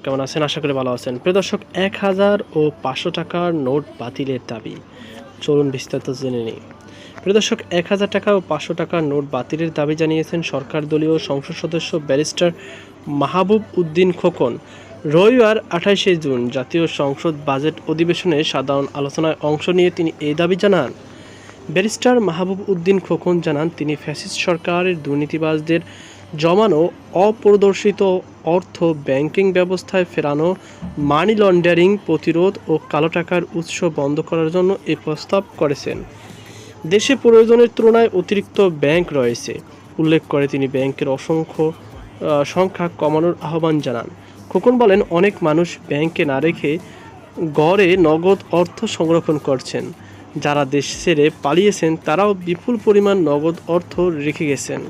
কেমন আছেন? আশা করি ভালো আছেন। প্রিয় দর্শক, ১,০০০ ও ৫০০ টাকার নোট বাতিলের দাবি। চলুন বিস্তারিত জেনে নিই। প্রিয় দর্শক, ১,০০০ টাকা ও ৫০০ টাকার নোট বাতিলের দাবি জানিয়েছেন সরকার দলীয় সংসদ সদস্য ব্যারিস্টার মাহবুব উদ্দিন খোকন। রবিবার ২৮শে জুন জাতীয় সংসদ বাজেট অধিবেশনে সাধারণ আলোচনায় অংশ নিয়ে তিনি এই দাবি জানান। ব্যারিস্টার মাহবুব উদ্দিন খোকন জানান, তিনি ফ্যাসিস্ট সরকারের দুর্নীতিবাজদের জমানো অপ্রদর্শিত অর্থ ব্যাংকিং ব্যবস্থায় ফেরানো, মানি লন্ডারিং প্রতিরোধ ও কালো টাকার উৎস বন্ধ করার জন্য এই প্রস্তাব করেছেন। দেশে প্রয়োজনের তুলনায় অতিরিক্ত ব্যাংক রয়েছে উল্লেখ করে তিনি ব্যাংকের সংখ্যা কমানোর আহ্বান জানান। খোকন বলেন, অনেক মানুষ ব্যাংকে না রেখে গড়ে নগদ অর্থ সংরক্ষণ করছেন। যারা দেশ ছেড়ে পালিয়েছেন তারাও বিপুল পরিমাণ নগদ অর্থ রেখে গেছেন।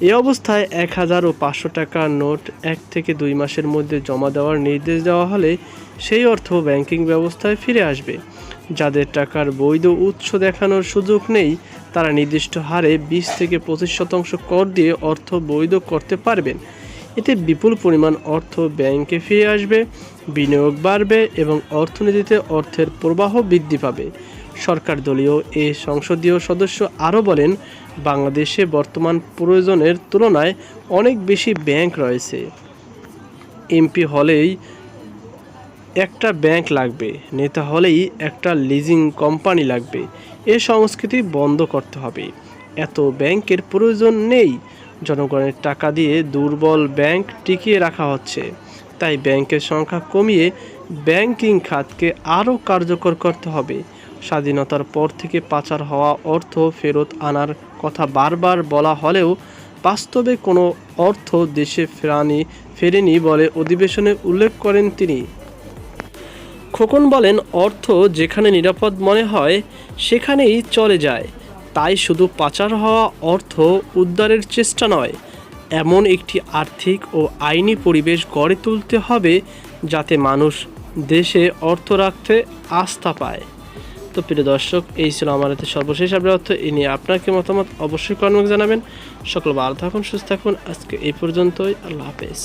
এ অবস্থায় ১,০০০ ও ৫০০ টাকার নোট ১ থেকে ২ মাসের মধ্যে জমা দেওয়ার নির্দেশ দেওয়া হলে সেই অর্থ ব্যাংকিং ব্যবস্থায় ফিরে আসবে। যাদের টাকার বৈধ উৎস দেখানোর সুযোগ নেই তারা নির্দিষ্ট হারে ২০ থেকে ২৫% কর দিয়ে অর্থ বৈধ করতে পারবেন। এতে বিপুল পরিমাণ অর্থ ব্যাংকে ফিরে আসবে, বিনিয়োগ বাড়বে এবং অর্থনীতিতে অর্থের প্রবাহ বৃদ্ধি পাবে। সরকার দলীয় এ সংসদীয় সদস্য আরও বলেন, বাংলাদেশে বর্তমান প্রয়োজনের তুলনায় অনেক বেশি ব্যাংক রয়েছে। এমপি হলেই একটা ব্যাংক লাগবে, নেতা হলেই একটা লিজিং কোম্পানি লাগবে। এ সংস্কৃতি বন্ধ করতে হবে। এত ব্যাংকের প্রয়োজন নেই। জনগণের টাকা দিয়ে দুর্বল ব্যাংক টিকিয়ে রাখা হচ্ছে। তাই ব্যাংকের সংখ্যা কমিয়ে ব্যাংকিং খাতকে আরও কার্যকর করতে হবে। স্বাধীনতার পর থেকে পাচার হওয়া অর্থ ফেরত আনার কথা বারবার বলা হলেও বাস্তবে কোনো অর্থ দেশে ফেরেনি বলে অধিবেশনে উল্লেখ করেন তিনি। খোকন বলেন, অর্থ যেখানে নিরাপদ মনে হয় সেখানেই চলে যায়। তাই শুধু পাচার হওয়া অর্থ উদ্ধারের চেষ্টা নয়, এমন একটি আর্থিক ও আইনি পরিবেশ গড়ে তুলতে হবে যাতে মানুষ দেশে অর্থ রাখতে আস্থা পায়। তো প্রিয় দর্শক, এই ছিল আমার হাতে সর্বশেষ আপডেট অর্থ। এ নিয়ে আপনার কি মতামত অবশ্যই কমেন্টে জানাবেন। সকল ভালো থাকুন, সুস্থ থাকুন। আজকে এই পর্যন্তই। আল্লাহ হাফেজ।